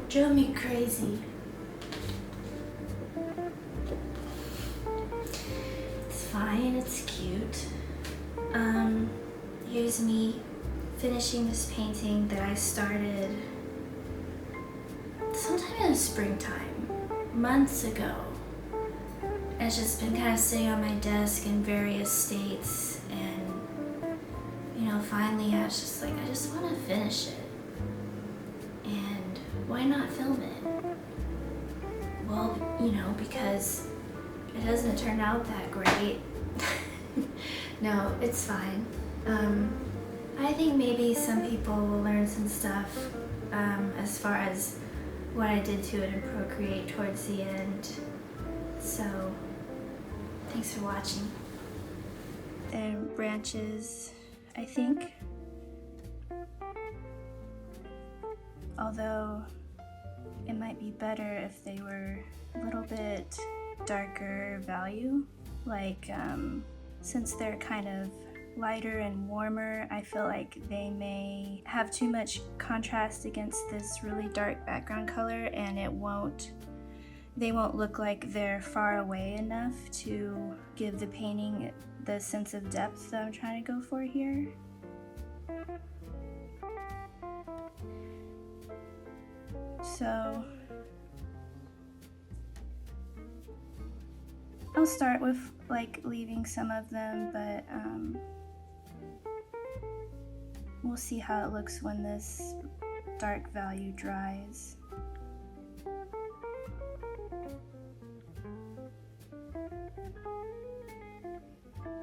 Drove me crazy. It's fine, it's cute. Here's me finishing this painting that I started sometime in the springtime, months ago. It's just been kind of sitting on my desk in various states, and finally I was just like, I just want to finish it. And why not film it? Well, because it doesn't turn out that great. No, it's fine. I think maybe some people will learn some stuff as far as what I did to it in Procreate towards the end. So, thanks for watching. And branches, I think. Although it might be better if they were a little bit darker value. Like, since they're kind of lighter and warmer, I feel like they may have too much contrast against this really dark background color, and they won't look like they're far away enough to give the painting the sense of depth that I'm trying to go for here. So I'll start with leaving some of them, but we'll see how it looks when this dark value dries.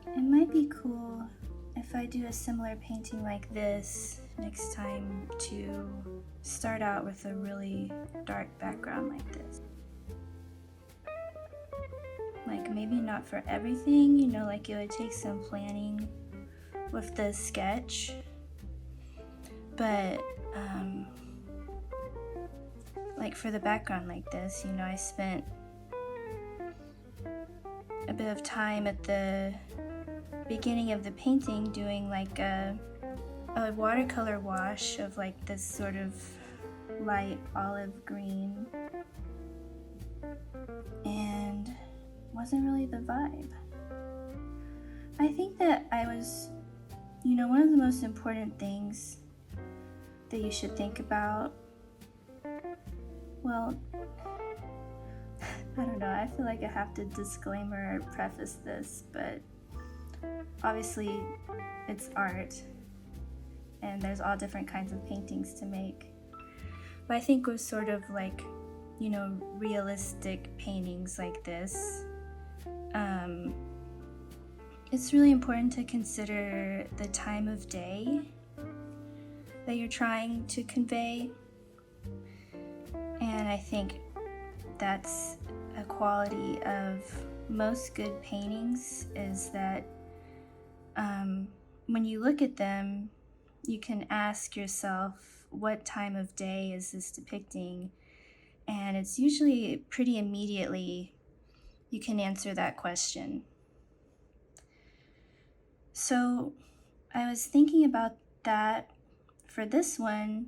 It might be cool if I do a similar painting like this next time to start out with a really dark background like this. Like maybe not for everything, like it would take some planning with the sketch, but like for the background like this, I spent a bit of time at the beginning of the painting doing like a watercolor wash of like this sort of light olive green, and wasn't really the vibe. I think that I was, one of the most important things that you should think about, well, I don't know, I feel like I have to disclaimer or preface this, but obviously it's art and there's all different kinds of paintings to make. But I think with sort of like, realistic paintings like this, it's really important to consider the time of day that you're trying to convey. And I think that's a quality of most good paintings, is that when you look at them, you can ask yourself, what time of day is this depicting? And it's usually pretty immediately you can answer that question. So I was thinking about that for this one,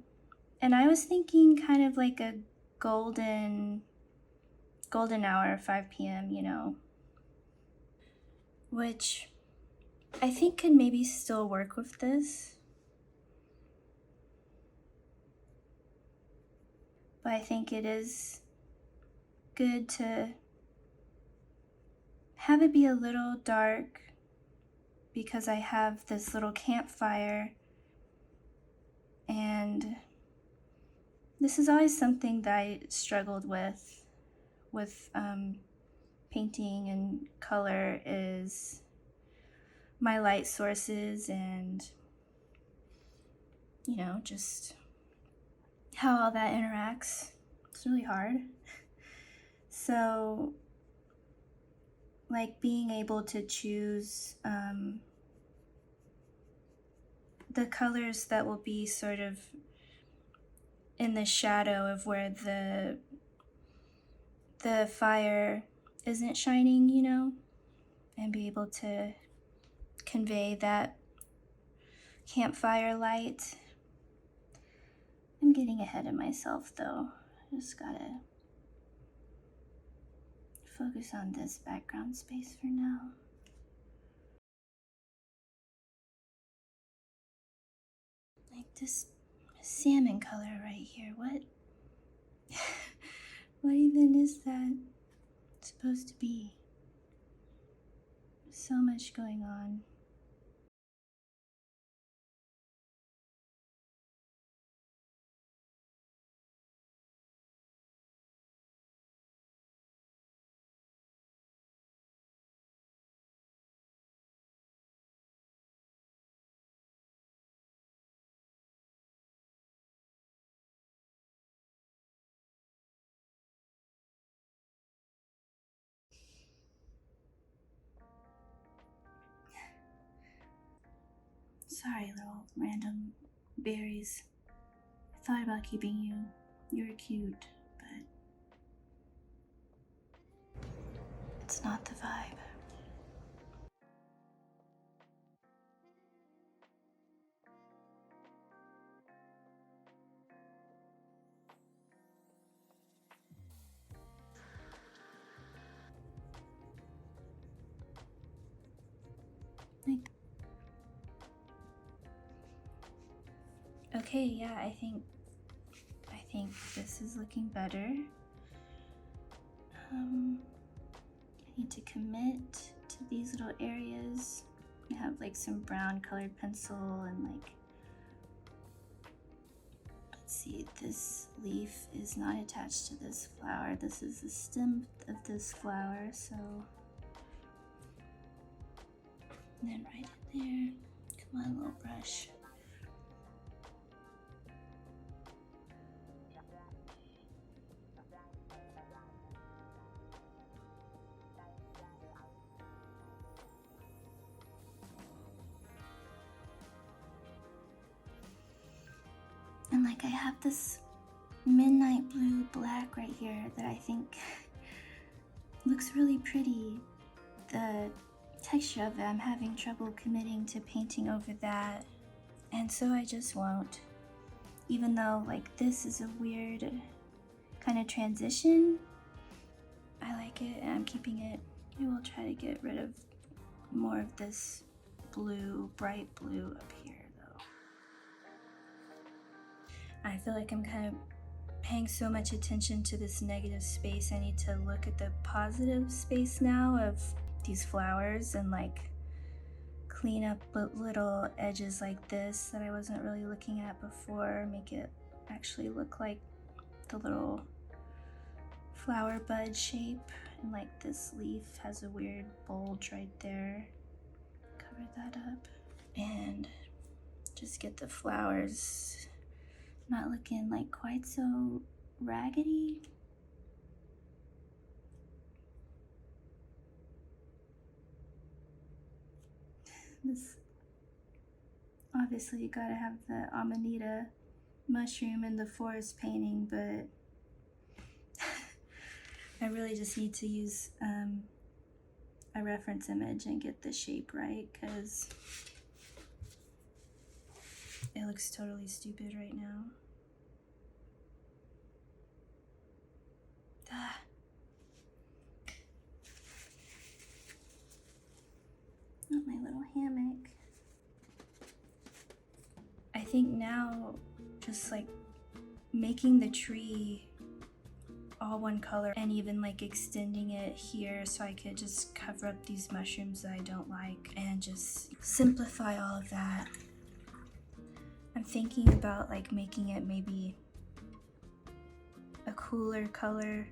and I was thinking kind of like a golden hour, 5 p.m., which I think could maybe still work with this. But I think it is good to have it be a little dark because I have this little campfire, and this is always something that I struggled with painting and color, is my light sources and just how all that interacts. It's really hard. So like being able to choose the colors that will be sort of in the shadow of where the fire isn't shining, you know, and be able to convey that campfire light. I'm getting ahead of myself though. Just gotta focus on this background space for now. Like this salmon color right here. What? What even is that supposed to be? So much going on. Sorry, little random berries. I thought about keeping you. You're cute, but it's not the vibe. Like, okay, yeah, I think this is looking better. I need to commit to these little areas. I have like some brown colored pencil and like, let's see, this leaf is not attached to this flower. This is the stem of this flower, so. And then right in there. Come on, little brush. And like I have this midnight blue black right here that I think looks really pretty. The texture of it, I'm having trouble committing to painting over that. And so I just won't. Even though like this is a weird kind of transition, I like it and I'm keeping it. I will try to get rid of more of this blue, bright blue up here though. I feel like I'm kind of paying so much attention to this negative space. I need to look at the positive space now of these flowers and like clean up little edges like this that I wasn't really looking at before, make it actually look like the little flower bud shape. And like this leaf has a weird bulge right there. Cover that up and just get the flowers not looking like quite so raggedy. This, obviously you gotta have the Amanita mushroom in the forest painting, but I really just need to use a reference image and get the shape right, because it looks totally stupid right now. Ah. Not my little hammock. I think now just like making the tree all one color and even like extending it here so I could just cover up these mushrooms that I don't like and just simplify all of that. I'm thinking about like making it maybe a cooler color,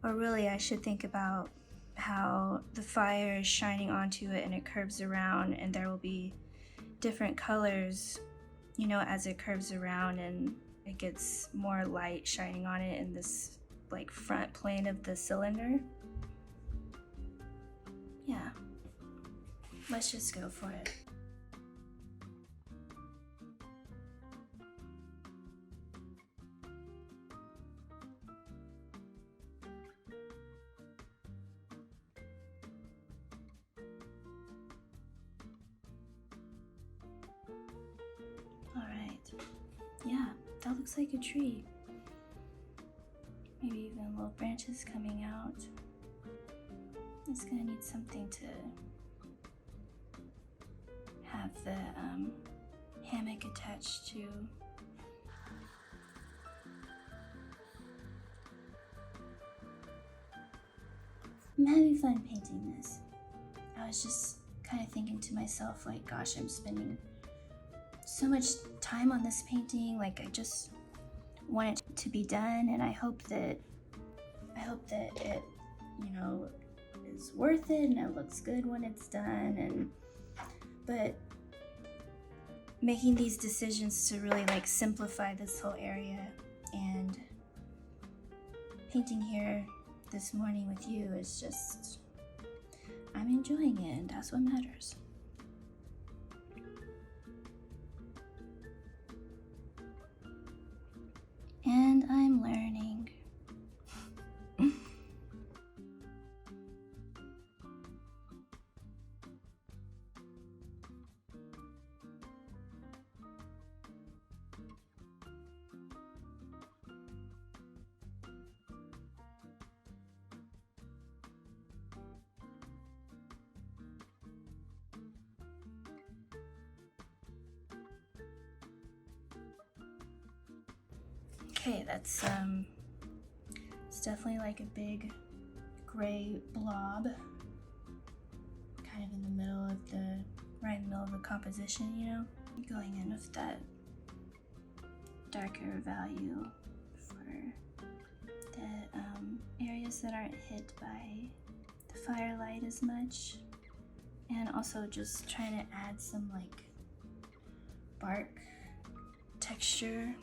or really I should think about how the fire is shining onto it and it curves around and there will be different colors, you know, as it curves around and it gets more light shining on it in this like front plane of the cylinder. Yeah, let's just go for it. that looks like a tree. Maybe even little branches coming out. It's gonna need something to have the hammock attached to. I'm having fun painting this. I was just kind of thinking to myself, like, gosh, I'm spending so much time on this painting. Like, I just want it to be done, and I hope that it, you know, is worth it and it looks good when it's done. But making these decisions to really like simplify this whole area and painting here this morning with you is just, I'm enjoying it, and that's what matters. And I'm learning. Okay, that's it's definitely like a big gray blob, kind of in the middle of right in the middle of the composition, you know? Going in with that darker value for the areas that aren't hit by the firelight as much, and also just trying to add some like bark texture,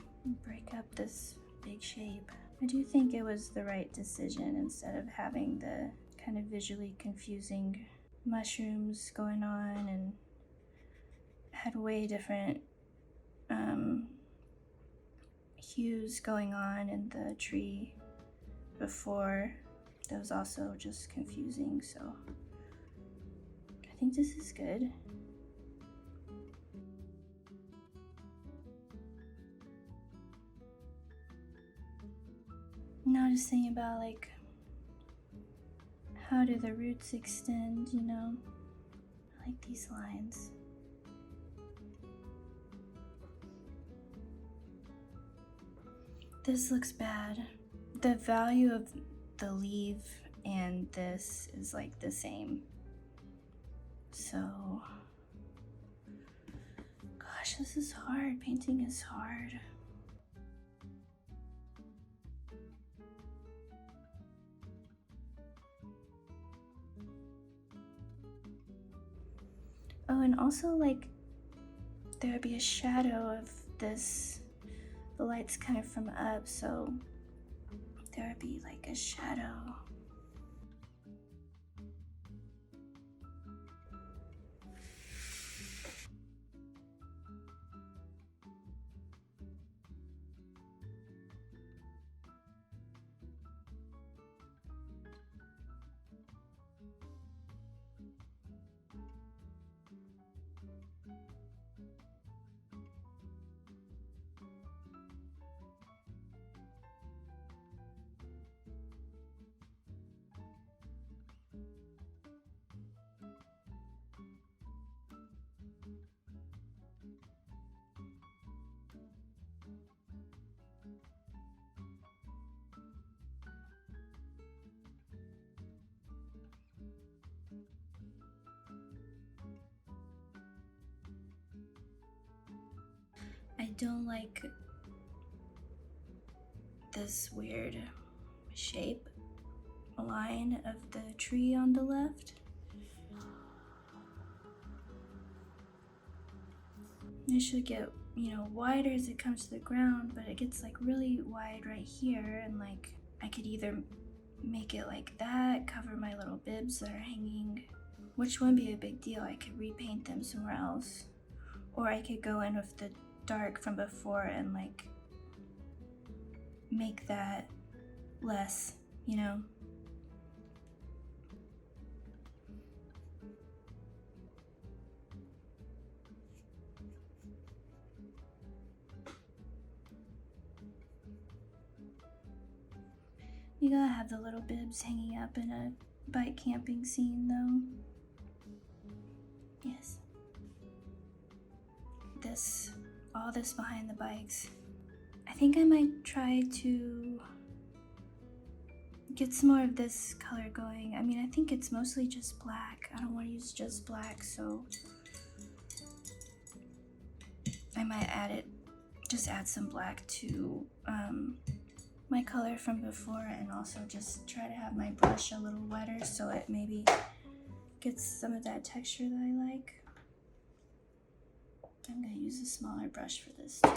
break up this big shape. I do think it was the right decision instead of having the kind of visually confusing mushrooms going on, and had way different hues going on in the tree before. That was also just confusing, so I think this is good. Now just thinking about like, how do the roots extend, you know? I like these lines. This looks bad. The value of the leaf and this is like the same. So, gosh, this is hard. Painting is hard. Oh, and also like there would be a shadow of this. The light's kind of from up, so there would be like a shadow. I don't like this weird shape line of the tree on the left. It should get, you know, wider as it comes to the ground, but it gets like really wide right here, and like I could either make it like that, cover my little bibs that are hanging, which wouldn't be a big deal. I could repaint them somewhere else, or I could go in with the dark from before and like make that less, you know. You gotta have the little bibs hanging up in a bike camping scene, though. Yes. All this behind the bikes. I think I might try to get some more of this color going. I mean, I think it's mostly just black. I don't want to use just black, so I might just add some black to my color from before, and also just try to have my brush a little wetter so it maybe gets some of that texture that I like. I'm gonna use a smaller brush for this too.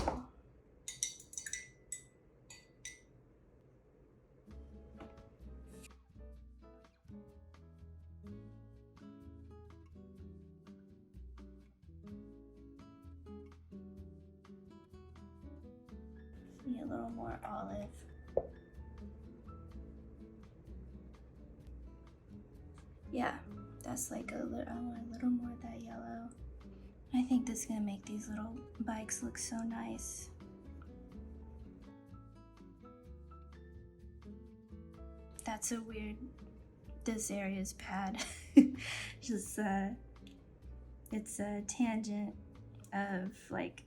Need a little more olive. Yeah, that's like I want a little more of that yellow. I think this is gonna make these little bikes look so nice. That's a weird, this area's pad. Just, it's a tangent of like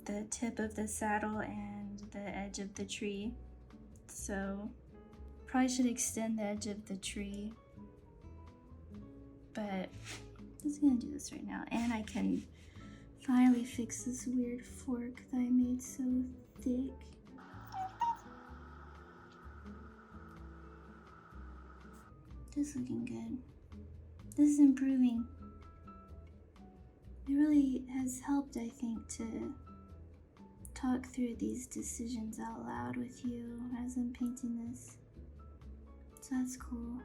the tip of the saddle and the edge of the tree. So, probably should extend the edge of the tree. But I'm just gonna do this right now. And I can finally fix this weird fork that I made so thick. This is looking good. This is improving. It really has helped, I think, to talk through these decisions out loud with you as I'm painting this. So that's cool.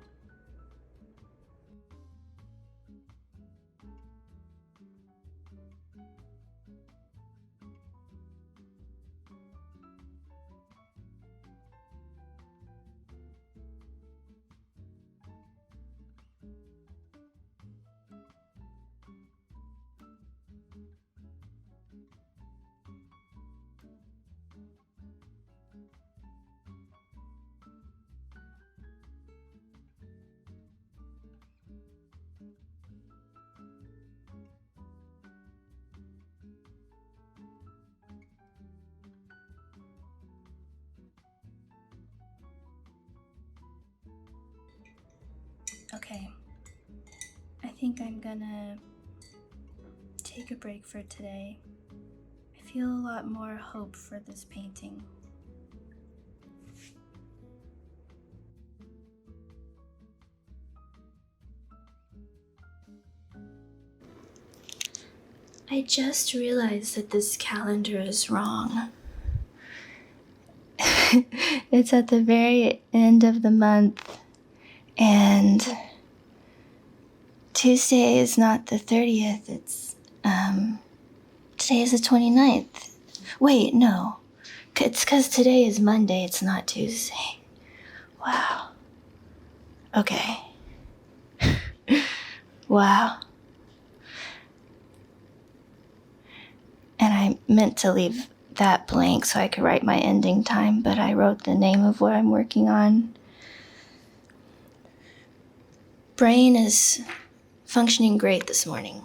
Okay, I think I'm gonna take a break for today. I feel a lot more hope for this painting. I just realized that this calendar is wrong. It's at the very end of the month, and Tuesday is not the 30th, it's, today is the 29th. Wait, no. It's because today is Monday, it's not Tuesday. Wow. Okay. Wow. And I meant to leave that blank so I could write my ending time, but I wrote the name of what I'm working on. Brain is functioning great this morning.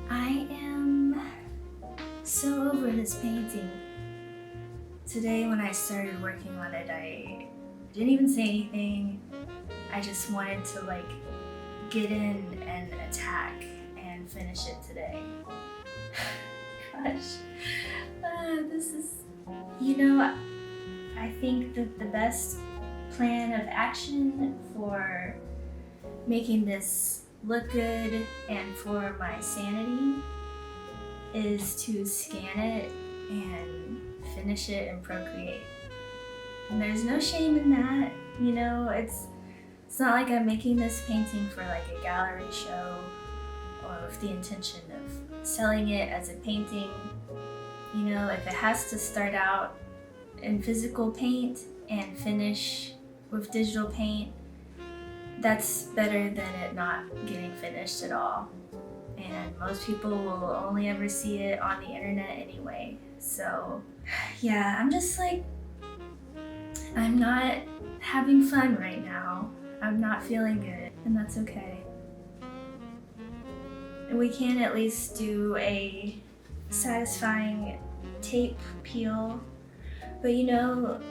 I am so over this painting. Today when I started working on it, I didn't even say anything. I just wanted to like get in and attack and finish it today. Gosh, this is, I think that the best plan of action for making this look good and for my sanity is to scan it and finish it in Procreate. And there's no shame in that, it's not like I'm making this painting for like a gallery show or with the intention of selling it as a painting. If it has to start out in physical paint and finish with digital paint, that's better than it not getting finished at all. And most people will only ever see it on the internet anyway. So yeah, I'm just like, I'm not having fun right now. I'm not feeling good, and that's okay. We can at least do a satisfying tape peel. But you know,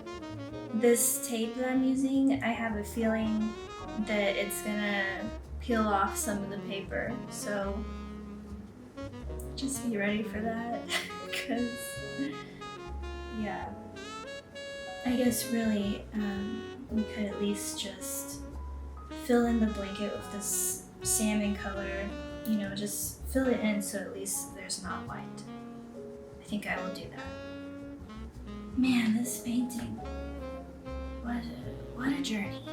this tape that I'm using, I have a feeling that it's gonna peel off some of the paper. So just be ready for that, because yeah. I guess really, we could at least just fill in the blanket with this salmon color, you know, just fill it in so at least there's not white. I think I will do that. Man, this painting, what a journey.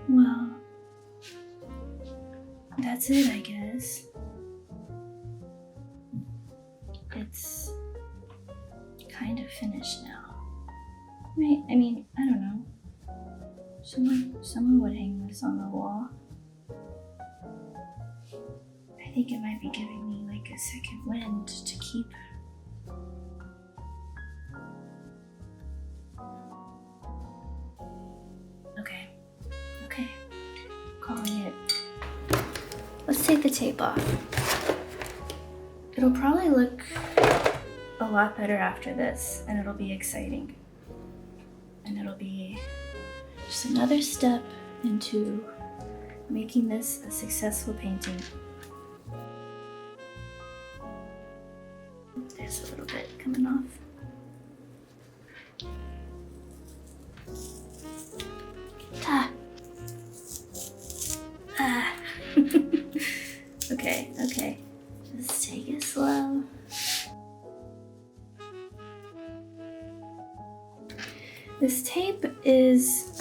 Well, that's it, I guess. It's kind of finished now. Right? I mean, I don't know. Someone would hang this on the wall. I think it might be giving me like a second wind to keep. Okay. Calling it. Let's take the tape off. It'll probably look a lot better after this, and it'll be exciting. And it'll be just another step into making this a successful painting. There's a little bit coming off. Okay. Just take it slow. This tape is,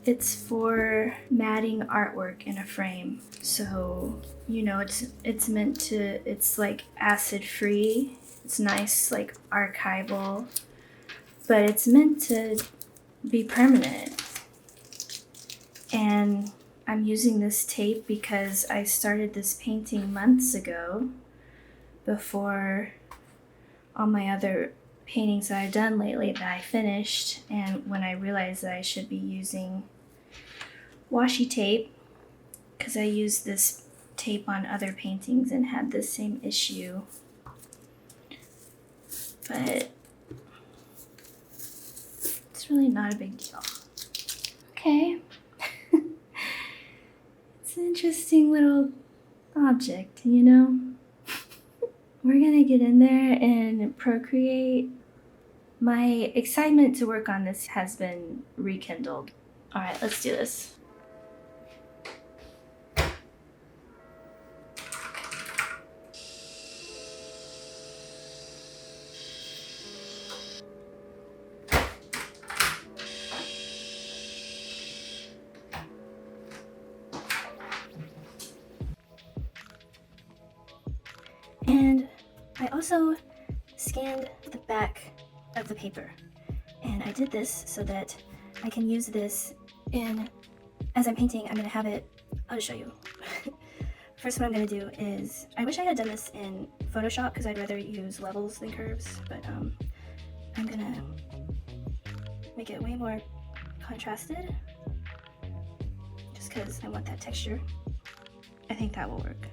it's for matting artwork in a frame. So, you know, it's meant to, it's like acid free. It's nice, like archival, but it's meant to be permanent. And I'm using this tape because I started this painting months ago, before all my other paintings that I've done lately that I finished, and when I realized that I should be using washi tape, because I used this tape on other paintings and had the same issue. But it's really not a big deal. Okay. It's an interesting little object, you know? We're gonna get in there and procreate. My excitement to work on this has been rekindled. All right, let's do this. And I also scanned the back of the paper, and I did this so that I can use this as I'm painting. I'm gonna have it, I'll just show you. First, what I'm gonna do is, I wish I had done this in Photoshop because I'd rather use levels than curves, but I'm gonna make it way more contrasted just because I want that texture. I think that will work.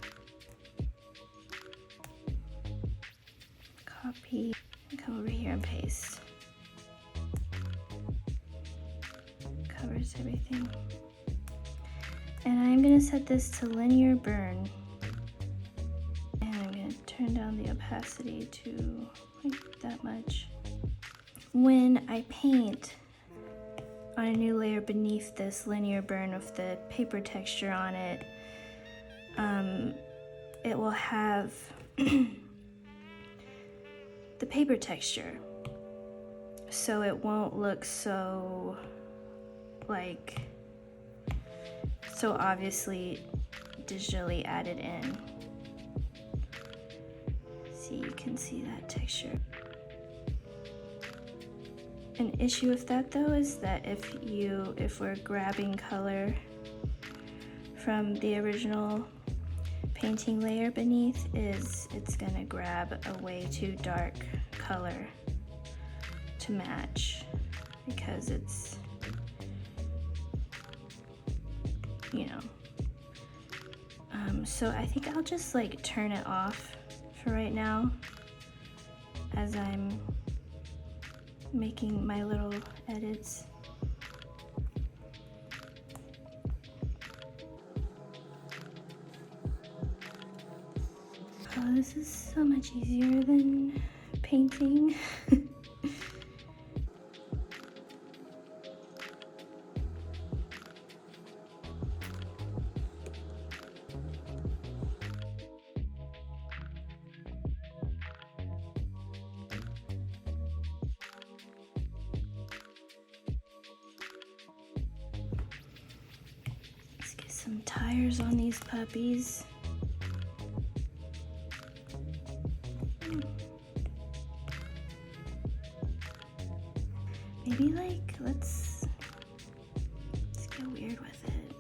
Copy, come over here and paste. Covers everything. And I'm gonna set this to linear burn. And I'm gonna turn down the opacity to like that much. When I paint on a new layer beneath this linear burn with the paper texture on it, it will have the paper texture, so it won't look so like so obviously digitally added in. See, you can see that texture. An issue with that though is that if we're grabbing color from the original painting layer beneath, it's gonna grab a way too dark color to match, because it's, you know. So I think I'll just like turn it off for right now as I'm making my little edits. Oh, this is so much easier than painting. Let's get some tires on these puppies. Maybe like, let's get weird with it.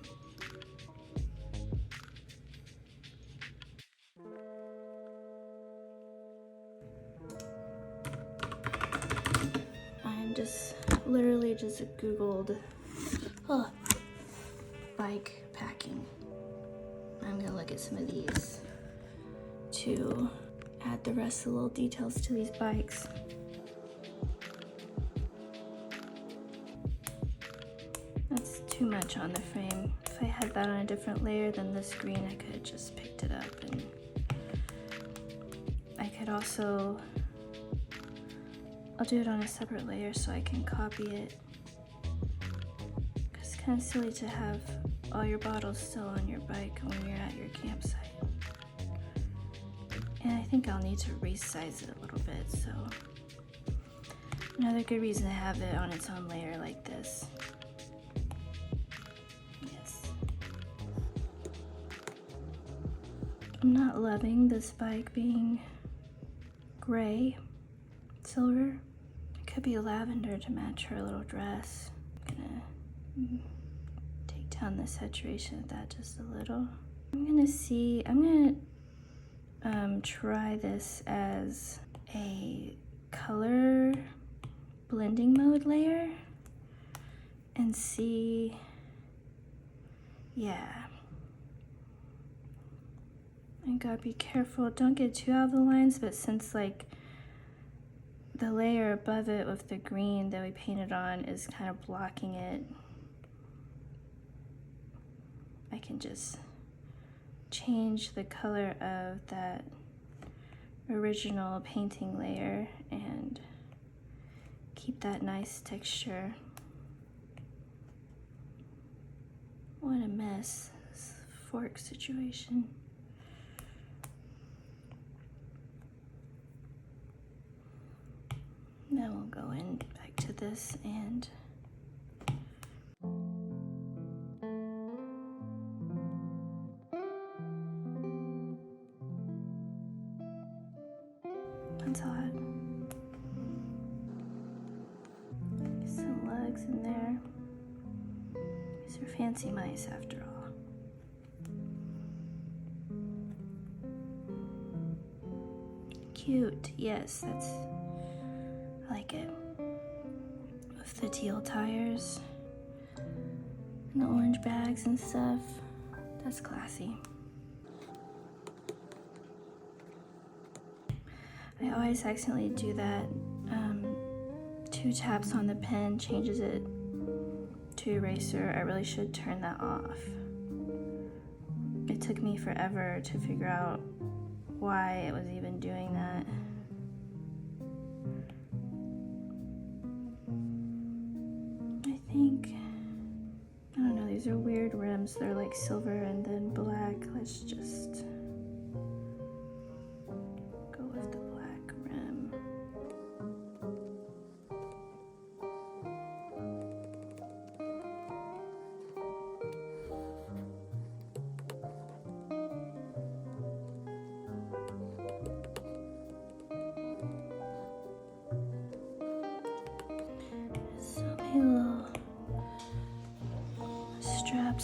I'm just literally just Googled bike packing. I'm gonna look at some of these to add the rest of the little details to these bikes. That's too much on the frame. If I had that on a different layer than this green, I could have just picked it up, and I could also, I'll do it on a separate layer so I can copy it. It's kind of silly to have all your bottles still on your bike when you're at your campsite. And I think I'll need to resize it a little bit, so another good reason to have it on its own layer like this. I'm not loving this bike being gray, silver. It could be lavender to match her little dress. I'm gonna take down the saturation of that just a little. I'm gonna try this as a color blending mode layer and see, yeah. I gotta be careful, don't get too out of the lines, but since like the layer above it with the green that we painted on is kind of blocking it, I can just change the color of that original painting layer and keep that nice texture. What a mess, this fork situation. Now we'll go in back to this and that's hot. Some legs in there. These are fancy mice after all. Cute, yes, that's, I like it. With the teal tires and the orange bags and stuff. That's classy. I always accidentally do that. 2 taps on the pen changes it to eraser. I really should turn that off. It took me forever to figure out why it was even doing that. I don't know, these are weird rims. They're like silver and then black. Let's just go with the black rim.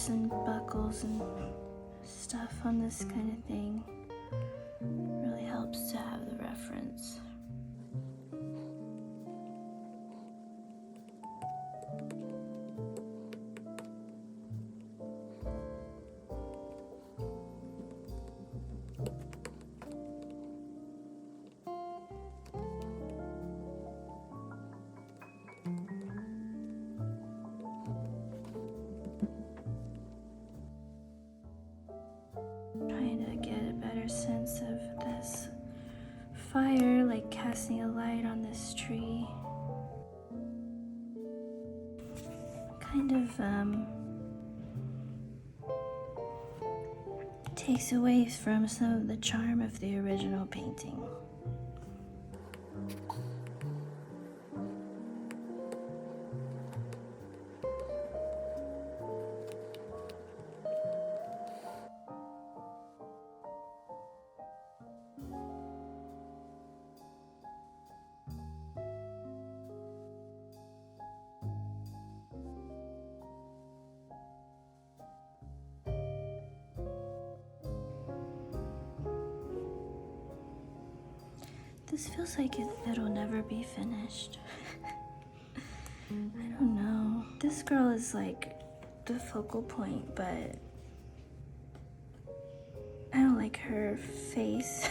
straps and buckles and stuff on this kind of thing. It really helps to have the reference. Trying to get a better sense of this fire, like casting a light on this tree. Kind of takes away from some of the charm of the original painting. This feels like it'll never be finished. I don't know. This girl is like the focal point, but I don't like her face.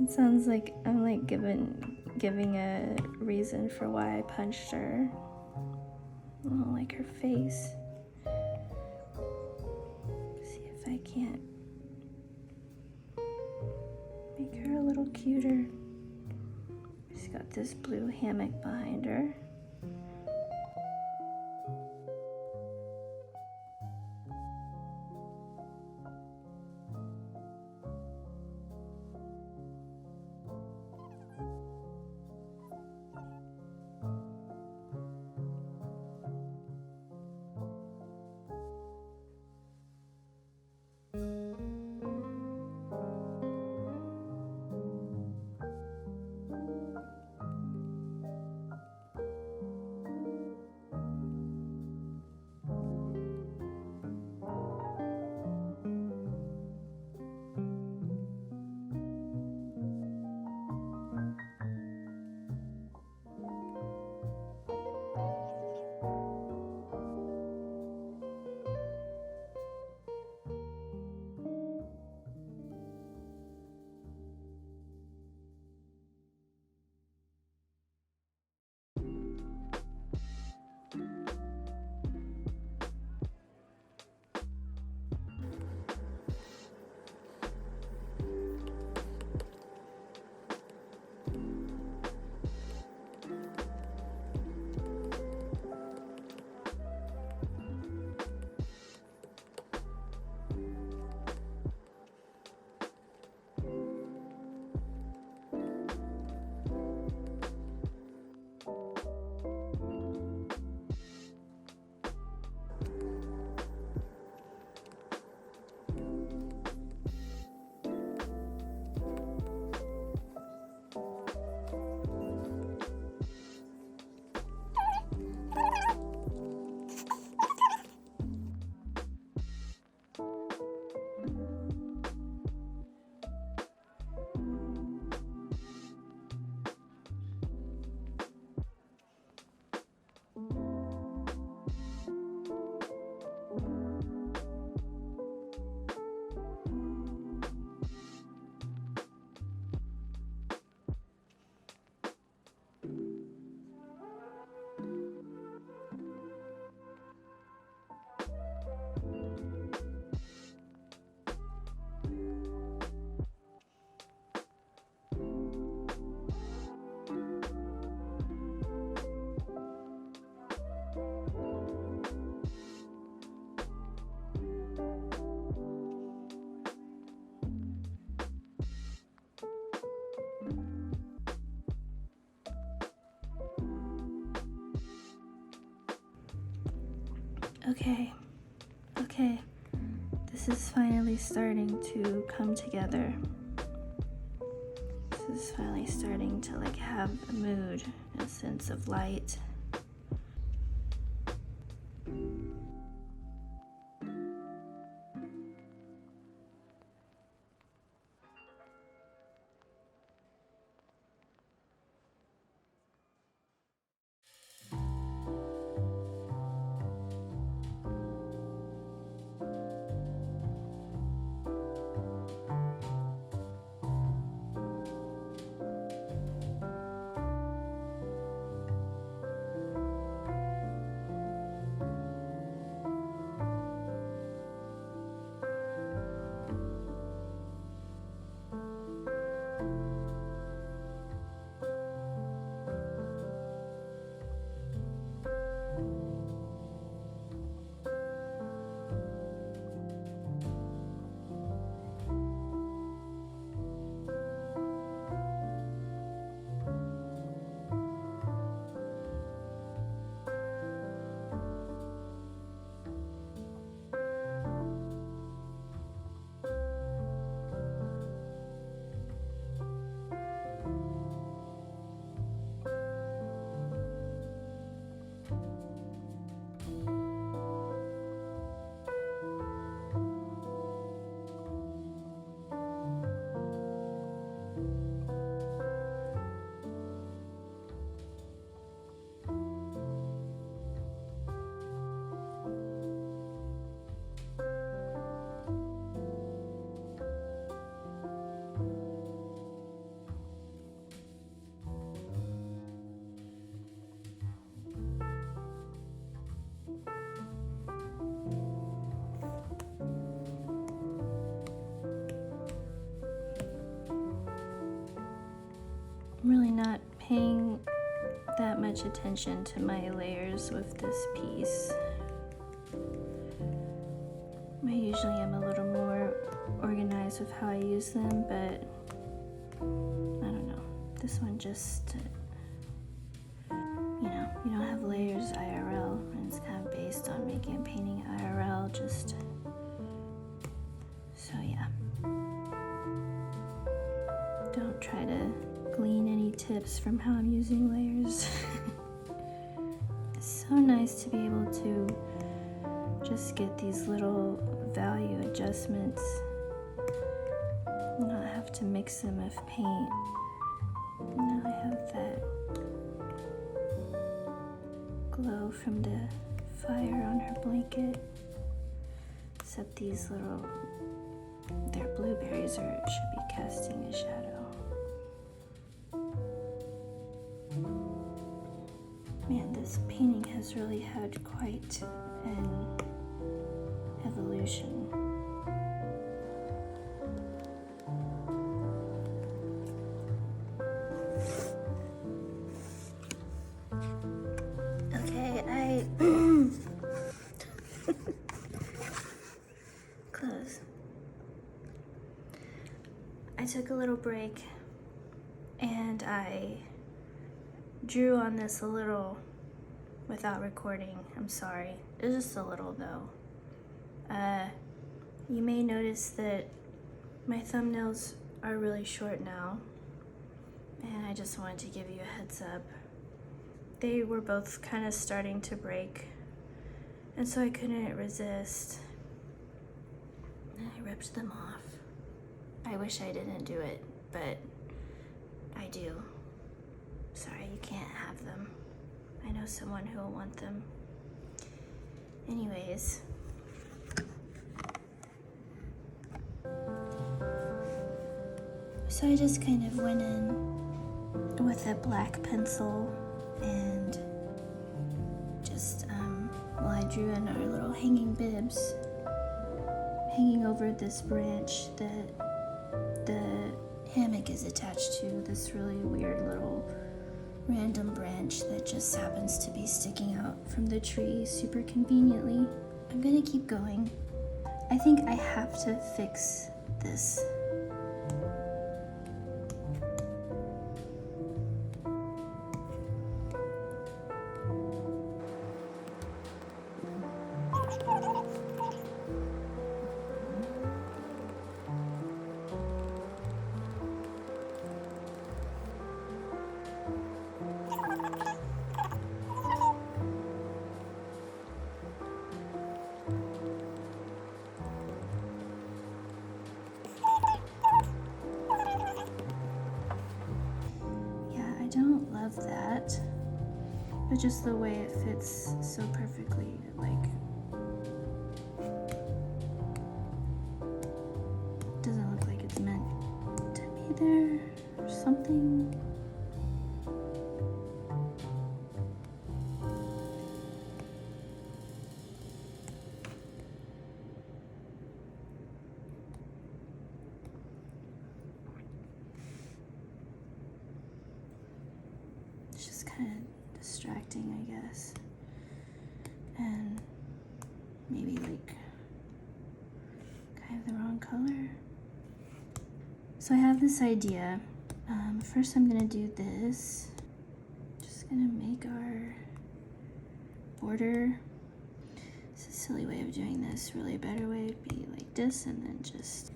It sounds like I'm like giving a reason for why I punched her. I don't like her face. See if I can't make her a little cuter. She's got this blue hammock behind her. Okay, this is finally starting to come together. This is finally starting to like have a mood, a sense of light. I'm really not paying that much attention to my layers with this piece. I usually am a little more organized with how I use them, but I don't know. This one just, you don't have layers IRL, and it's kind of based on making a painting IRL, just, so yeah. Don't try to glean any tips from how I'm using layers. It's so nice to be able to just get these little value adjustments, not have to mix them with paint. Now I have that glow from the fire on her blanket. Except these little, they're blueberries, or it should be casting a shadow. Man, this painting has really had quite an evolution. Okay, close. I took a little break and I drew on this a little without recording. I'm sorry. It's just a little though. You may notice that my thumbnails are really short now, and I just wanted to give you a heads up. They were both kind of starting to break, and so I couldn't resist. And I ripped them off. I wish I didn't do it, but I do. Sorry, you can't have them. I know someone who will want them. Anyways. So I just kind of went in with a black pencil and just, I drew in our little hanging bibs hanging over this branch that the hammock is attached to, this really weird little random branch that just happens to be sticking out from the tree super conveniently. I'm gonna keep going. I think I have to fix this. but just the way it fits so perfectly, like, doesn't look like it's meant to be there or something. It's just kind of distracting, I guess. And maybe like kind of the wrong color. So I have this idea. First I'm gonna do this. Just gonna make our border. It's a silly way of doing this. Really a better way would be like this, and then just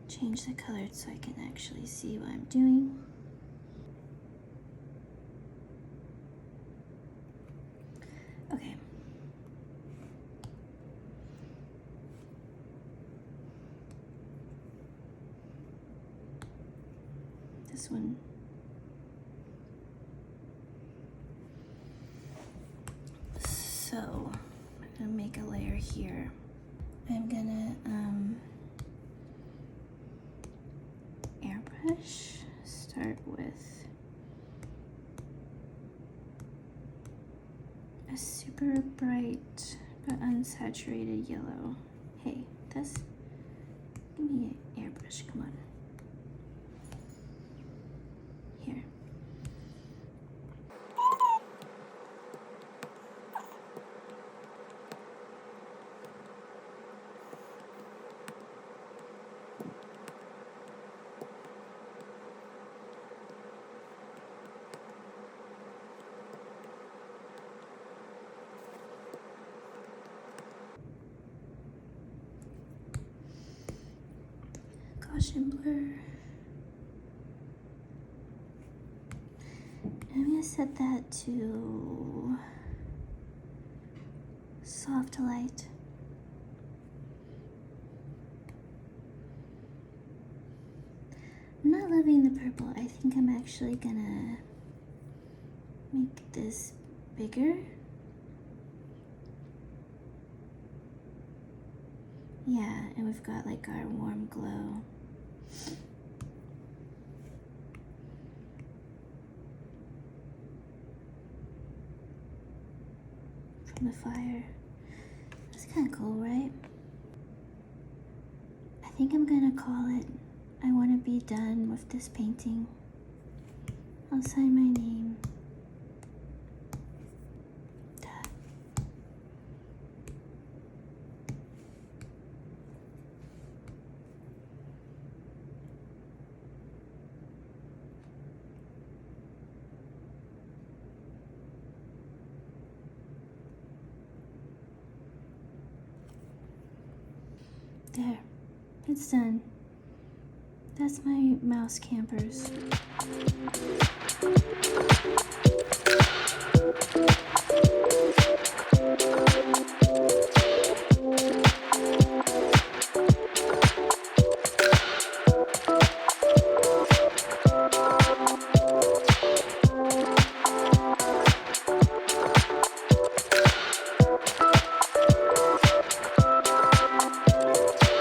change the color so I can actually see what I'm doing. Okay. This one. So, I'm gonna make a layer here. I'm gonna airbrush. Start with a super bright but unsaturated yellow. Hey, this. Give me an airbrush. Come on. Here. Gaussian blur. I'm gonna set that to soft light. I'm not loving the purple. I think I'm actually gonna make this bigger. Yeah, and we've got like our warm glow. From the fire. That's kind of cool, right? I think I'm gonna call it, I want to be done with this painting. I'll sign my name. There, it's done. That's my mouse campers.